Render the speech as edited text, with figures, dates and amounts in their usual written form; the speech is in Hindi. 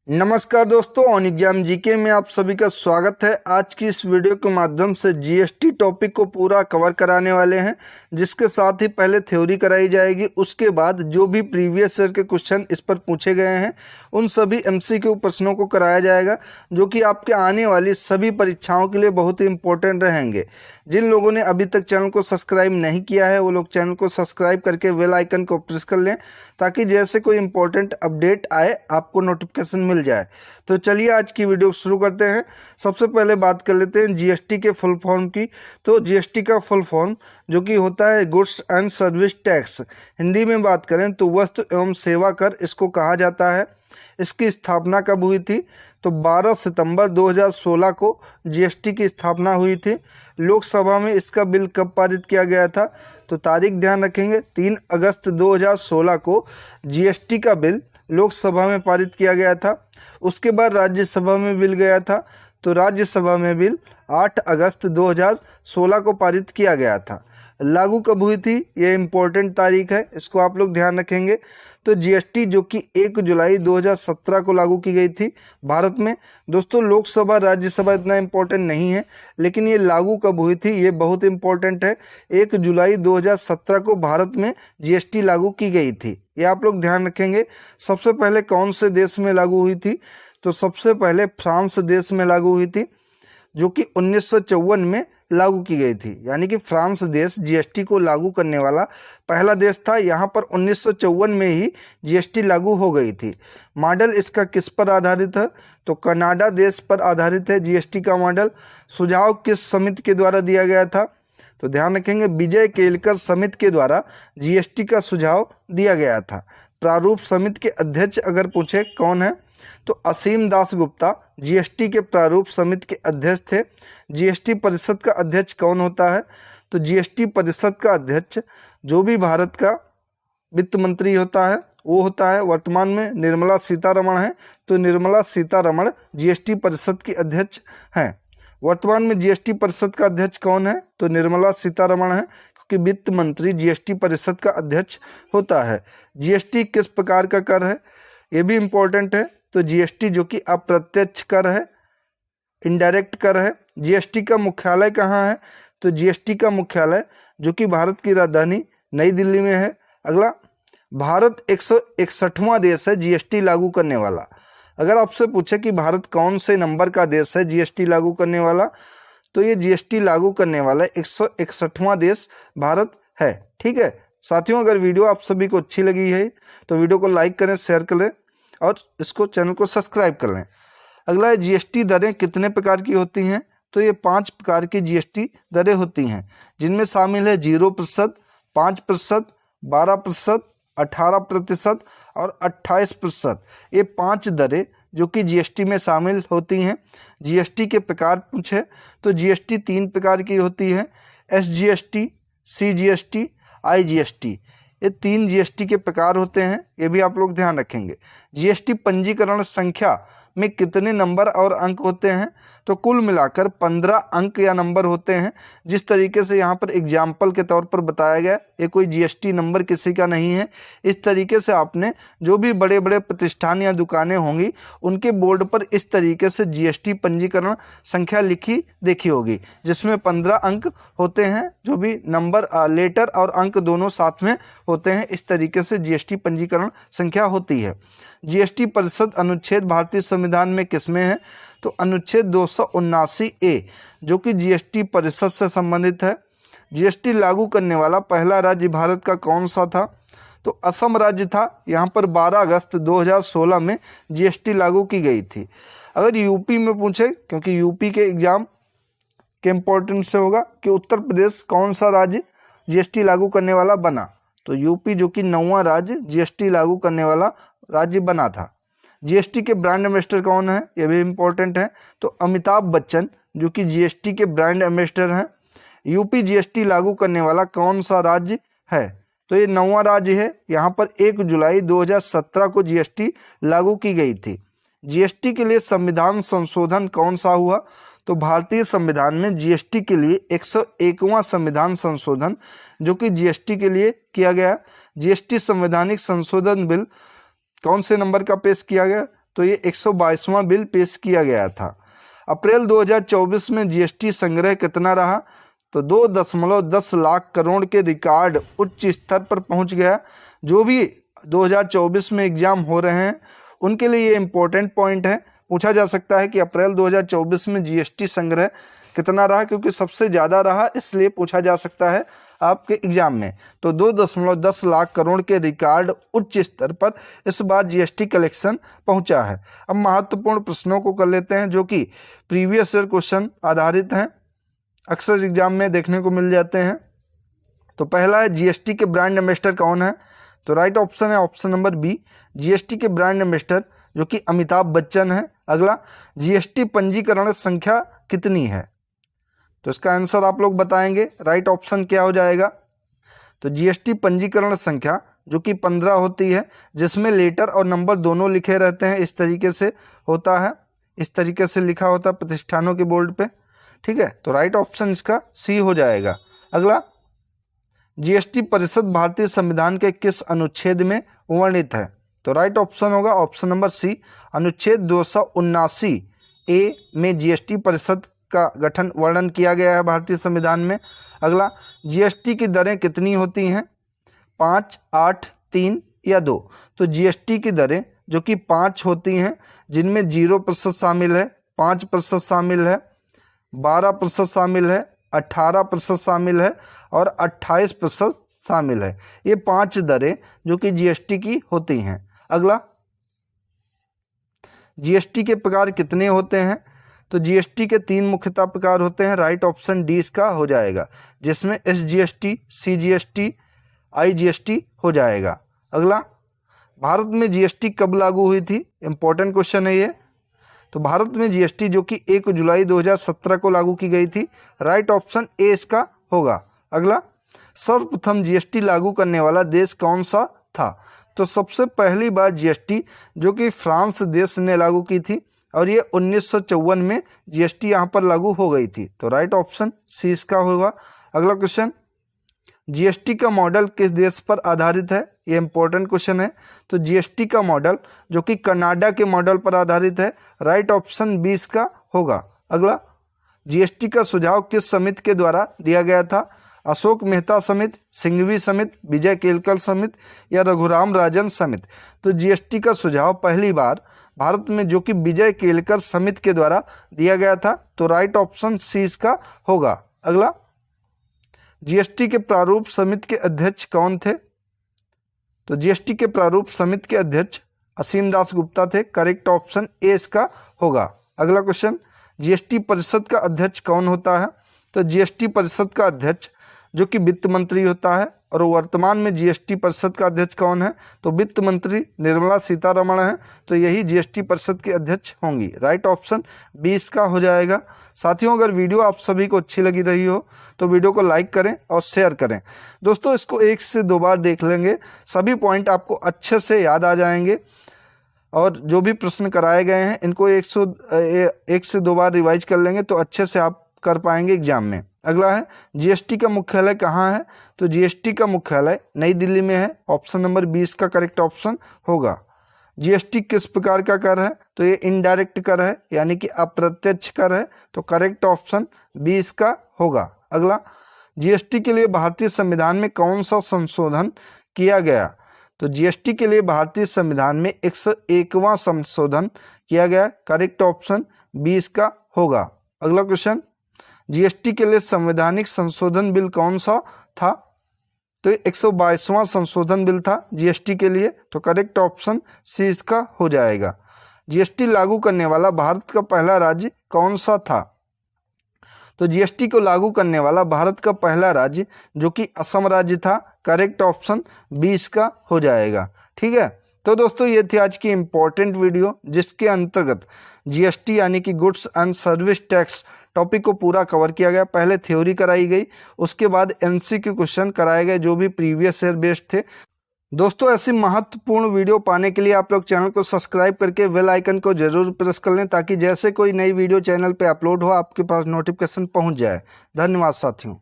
नमस्कार दोस्तों, ऑन एग्जाम जीके में आप सभी का स्वागत है। आज की इस वीडियो के माध्यम से जीएसटी टॉपिक को पूरा कवर कराने वाले हैं, जिसके साथ ही पहले थ्योरी कराई जाएगी, उसके बाद जो भी प्रीवियस ईयर के क्वेश्चन इस पर पूछे गए हैं उन सभी एमसीक्यू प्रश्नों को कराया जाएगा, जो कि आपके आने वाली सभी परीक्षाओं के लिए बहुत ही इंपॉर्टेंट रहेंगे। जिन लोगों ने अभी तक चैनल को सब्सक्राइब नहीं किया है वो लोग चैनल को सब्सक्राइब करके बेल आइकन को प्रेस कर लें, ताकि जैसे कोई इंपॉर्टेंट अपडेट आए आपको नोटिफिकेशन मिल जाए। तो चलिए आज की वीडियो शुरू करते हैं। सबसे पहले बात कर लेते हैं जीएसटी के फुल फॉर्म की। तो जीएसटी का फुल फॉर्म जो कि होता है goods and service tax, Hindi में बात करें तो वस्तु एवं सेवा कर इसको कहा जाता है। इसकी स्थापना कब हुई थी? तो 12 सितंबर 2016 को जीएसटी की स्थापना हुई थी। लोकसभा में इसका बिल कब पारित किया गया था? तो तारीख ध्यान रखेंगे, 3 अगस्त 2016 को जीएसटी का बिल लोकसभा में पारित किया गया था। उसके बाद राज्यसभा में बिल गया था, तो राज्यसभा में बिल 8 अगस्त 2016 को पारित किया गया था। लागू कब हुई थी? ये इम्पोर्टेंट तारीख है, इसको आप लोग ध्यान रखेंगे। तो जीएसटी जो कि 1 जुलाई 2017 को लागू की गई थी भारत में। दोस्तों, लोकसभा राज्यसभा इतना इम्पोर्टेंट नहीं है, लेकिन ये लागू कब हुई थी ये बहुत इम्पोर्टेंट है। 1 जुलाई 2017 को भारत में जीएसटी लागू की गई थी, ये आप लोग ध्यान रखेंगे। सबसे पहले कौन से देश में लागू हुई थी? तो सबसे पहले फ्रांस देश में लागू हुई थी, जो कि 1954 में लागू की गई थी। यानी कि फ्रांस देश जीएसटी को लागू करने वाला पहला देश था। यहाँ पर 1954 में ही जीएसटी लागू हो गई थी। मॉडल इसका किस पर आधारित है? तो कनाडा देश पर आधारित है जीएसटी का मॉडल। सुझाव किस समिति के द्वारा दिया गया था? तो ध्यान रखेंगे, विजय केलकर समिति के द्वारा जीएसटी का सुझाव दिया गया था। प्रारूप समिति के अध्यक्ष अगर पूछे कौन है, तो असीम दास गुप्ता जीएसटी के प्रारूप समिति के अध्यक्ष थे। जीएसटी परिषद का अध्यक्ष कौन होता है? तो जीएसटी परिषद का अध्यक्ष जो भी भारत का वित्त मंत्री होता है वो होता है। वर्तमान में निर्मला सीतारमण है, तो निर्मला सीतारमण जीएसटी परिषद की अध्यक्ष हैं। वर्तमान में जीएसटी परिषद का अध्यक्ष कौन है? तो निर्मला सीतारमण है, क्योंकि वित्त मंत्री जीएसटी परिषद का अध्यक्ष होता है। जीएसटी किस प्रकार का कर है, ये भी इम्पोर्टेंट है। तो जीएसटी जो कि अप्रत्यक्ष कर है, इनडायरेक्ट कर है। जीएसटी का मुख्यालय कहाँ है? तो जीएसटी का मुख्यालय जो कि भारत की राजधानी नई दिल्ली में है। अगला, भारत 161वां देश है जीएसटी लागू करने वाला। अगर आपसे पूछे कि भारत कौन से नंबर का देश है जीएसटी लागू करने वाला, तो ये जीएसटी लागू करने वाला 161वां देश भारत है। ठीक है साथियों, अगर वीडियो आप सभी को अच्छी लगी है तो वीडियो को लाइक करें, शेयर करें और इसको चैनल को सब्सक्राइब कर लें। अगला है, जीएसटी दरें कितने प्रकार की होती हैं? तो ये 5 प्रकार की जीएसटी दरें होती हैं, जिनमें शामिल है 0%, 5%, 12%, 18% और 28%। ये 5 दरें जो कि जीएसटी में शामिल होती हैं। जीएसटी के प्रकार पूछे तो जीएसटी 3 प्रकार की होती है, एसजीएसटी, सीजीएसटी, आईजीएसटी। ये 3 जीएसटी के प्रकार होते हैं, ये भी आप लोग ध्यान रखेंगे। जीएसटी पंजीकरण संख्या में कितने नंबर और अंक होते हैं? तो कुल मिलाकर 15 अंक या नंबर होते हैं। जिस तरीके से यहाँ पर एग्जाम्पल के तौर पर बताया गया, ये कोई जीएसटी नंबर किसी का नहीं है। इस तरीके से आपने जो भी बड़े बड़े प्रतिष्ठान या दुकानें होंगी उनके बोर्ड पर इस तरीके से जीएसटी पंजीकरण संख्या लिखी देखी होगी, जिसमें 15 अंक होते हैं, जो भी नंबर लेटर और अंक दोनों साथ में होते हैं। इस तरीके से जीएसटी पंजीकरण संख्या होती है। जीएसटी परिषद अनुच्छेद भारतीय संविधान में किसमें है? तो अनुच्छेद 279A जो कि जीएसटी परिषद से संबंधित है। जीएसटी लागू करने वाला पहला राज्य भारत का कौन सा था? तो असम राज्य था। यहाँ पर 12 अगस्त 2016 में जीएसटी लागू की गई थी। अगर यूपी में पूछे, क्योंकि यूपी के एग्जाम के इम्पोर्टेंस से होगा कि उत्तर प्रदेश कौन सा राज्य जीएसटी लागू करने वाला बना, तो यूपी जो कि 9वां राज्य जीएसटी लागू करने वाला राज्य बना था। जीएसटी के ब्रांड एम्बेसडर कौन है? ये भी इम्पोर्टेंट है। तो अमिताभ बच्चन जो कि जीएसटी के ब्रांड एम्बेसडर हैं। यूपी जीएसटी लागू करने वाला कौन सा राज्य है? तो ये 9वां राज्य है। यहाँ पर 1 जुलाई 2017 को जीएसटी लागू की गई थी। जीएसटी के लिए संविधान संशोधन कौन सा हुआ? तो भारतीय संविधान में जीएसटी के लिए 101वां संविधान संशोधन जो कि जीएसटी के लिए किया गया। जीएसटी संवैधानिक संशोधन बिल कौन से नंबर का पेश किया गया? तो ये 122वां बिल पेश किया गया था। अप्रैल 2024 में जीएसटी संग्रह कितना रहा? तो 2.10 लाख करोड़ के रिकॉर्ड उच्च स्तर पर पहुंच गया। जो भी 2024 में एग्जाम हो रहे हैं उनके लिए ये इम्पोर्टेंट पॉइंट है। पूछा जा सकता है कि अप्रैल 2024 में जीएसटी संग्रह कितना रहा, क्योंकि सबसे ज़्यादा रहा इसलिए पूछा जा सकता है आपके एग्जाम में। तो 2.10 लाख करोड़ के रिकॉर्ड उच्च स्तर पर इस बार जीएसटी कलेक्शन पहुंचा है। अब महत्वपूर्ण प्रश्नों को कर लेते हैं जो कि प्रीवियस ईयर क्वेश्चन आधारित हैं, अक्सर एग्जाम में देखने को मिल जाते हैं। तो पहला है जीएसटी के ब्रांड एम्बेसडर कौन है? तो राइट ऑप्शन है ऑप्शन नंबर बी, जीएसटी के ब्रांड एम्बेसडर जो कि अमिताभ बच्चन है। अगला, जीएसटी पंजीकरण संख्या कितनी है? तो इसका आंसर आप लोग बताएंगे। राइट ऑप्शन क्या हो जाएगा? तो जीएसटी पंजीकरण संख्या जो कि 15 होती है, जिसमें लेटर और नंबर दोनों लिखे रहते हैं। इस तरीके से होता है, इस तरीके से लिखा होता है प्रतिष्ठानों के बोर्ड पे। ठीक है, तो राइट ऑप्शन इसका सी हो जाएगा। अगला, जीएसटी परिषद भारतीय संविधान के किस अनुच्छेद में वर्णित है? तो राइट ऑप्शन होगा ऑप्शन नंबर सी, अनुच्छेद 279 ए में जीएसटी परिषद का गठन वर्णन किया गया है भारतीय संविधान में। अगला, जीएसटी की दरें कितनी होती हैं? 5, 8, 3 या 2? तो जीएसटी की दरें जो कि 5 होती हैं, जिनमें 0% शामिल है, 5% शामिल है, 12% शामिल है, 18% शामिल है और 28% शामिल है। ये 5 दरें जो कि जीएसटी की होती हैं। अगला, जीएसटी के प्रकार कितने होते हैं? तो जीएसटी के 3 मुख्यतः प्रकार होते हैं। राइट ऑप्शन डी इसका हो जाएगा, जिसमें एसजीएसटी, सीजीएसटी, आईजीएसटी हो जाएगा। अगला, भारत में जीएसटी कब लागू हुई थी? इंपॉर्टेंट क्वेश्चन है ये। तो भारत में जीएसटी जो कि 1 जुलाई 2017 को लागू की गई थी। राइट ऑप्शन ए इसका होगा। अगला, सर्वप्रथम जीएसटी लागू करने वाला देश कौन सा था? तो सबसे पहली बार जीएसटी जो कि फ्रांस देश ने लागू की थी और ये 1954 में जीएसटी यहाँ पर लागू हो गई थी। तो राइट ऑप्शन सी इसका होगा। अगला क्वेश्चन, जीएसटी का मॉडल किस देश पर आधारित है? ये इंपॉर्टेंट क्वेश्चन है। तो जीएसटी का मॉडल जो कि कनाडा के मॉडल पर आधारित है। राइट ऑप्शन बी इसका होगा। अगला, जीएसटी का सुझाव किस समिति के द्वारा दिया गया था? अशोक मेहता समिति, सिंघवी समिति, विजय केलकर समिति या रघुराम राजन समिति? तो जीएसटी का सुझाव पहली बार भारत में जो कि विजय केलकर समिति के द्वारा दिया गया था। तो राइट ऑप्शन सी इसका होगा। अगला, जीएसटी के प्रारूप समिति के अध्यक्ष कौन थे? तो जीएसटी के प्रारूप समिति के अध्यक्ष असीम दास गुप्ता थे। करेक्ट ऑप्शन ए इसका होगा। अगला क्वेश्चन, जीएसटी परिषद का अध्यक्ष कौन होता है? तो जीएसटी परिषद का अध्यक्ष जो कि वित्त मंत्री होता है। और वर्तमान में जीएसटी परिषद का अध्यक्ष कौन है? तो वित्त मंत्री निर्मला सीतारमण है। तो यही जीएसटी परिषद के अध्यक्ष होंगी। राइट ऑप्शन बी इसका हो जाएगा। साथियों, अगर वीडियो आप सभी को अच्छी लगी रही हो तो वीडियो को लाइक करें और शेयर करें। दोस्तों, इसको 1 से 2 बार देख लेंगे, सभी पॉइंट आपको अच्छे से याद आ जाएंगे। और जो भी प्रश्न कराए गए हैं इनको 1 से 2 बार रिवाइज कर लेंगे तो अच्छे से आप कर पाएंगे एग्जाम में। अगला है, जीएसटी का मुख्यालय कहाँ है? तो जीएसटी का मुख्यालय नई दिल्ली में है। ऑप्शन नंबर 20 का करेक्ट ऑप्शन होगा। जीएसटी किस प्रकार का कर है? तो ये इनडायरेक्ट कर है, यानी कि अप्रत्यक्ष कर है। तो करेक्ट ऑप्शन 20 का होगा। अगला, जीएसटी के लिए भारतीय संविधान में कौन सा संशोधन किया गया? तो जीएसटी के लिए भारतीय संविधान में 101वां संशोधन किया गया। करेक्ट ऑप्शन 20 का होगा। अगला क्वेश्चन, जीएसटी के लिए संवैधानिक संशोधन बिल कौन सा था? तो 122वां संशोधन बिल था जीएसटी के लिए। तो करेक्ट ऑप्शन सी इसका हो जाएगा। जीएसटी लागू करने वाला भारत का पहला राज्य कौन सा था? तो जीएसटी को लागू करने वाला भारत का पहला राज्य जो कि असम राज्य था। करेक्ट ऑप्शन 20 का हो जाएगा। ठीक है, तो दोस्तों ये थी आज की इम्पोर्टेंट वीडियो, जिसके अंतर्गत जीएसटी यानी कि goods and service tax topic को पूरा कवर किया गया। पहले थ्योरी कराई गई, उसके बाद एमसीक्यू क्वेश्चन कराए गए जो भी प्रीवियस ईयर बेस्ड थे। दोस्तों, ऐसी महत्वपूर्ण वीडियो पाने के लिए आप लोग चैनल को सब्सक्राइब करके बेल आइकन को जरूर प्रेस कर लें, ताकि जैसे कोई नई वीडियो चैनल पे अपलोड हो आपके पास नोटिफिकेशन पहुंच जाए। धन्यवाद साथियों।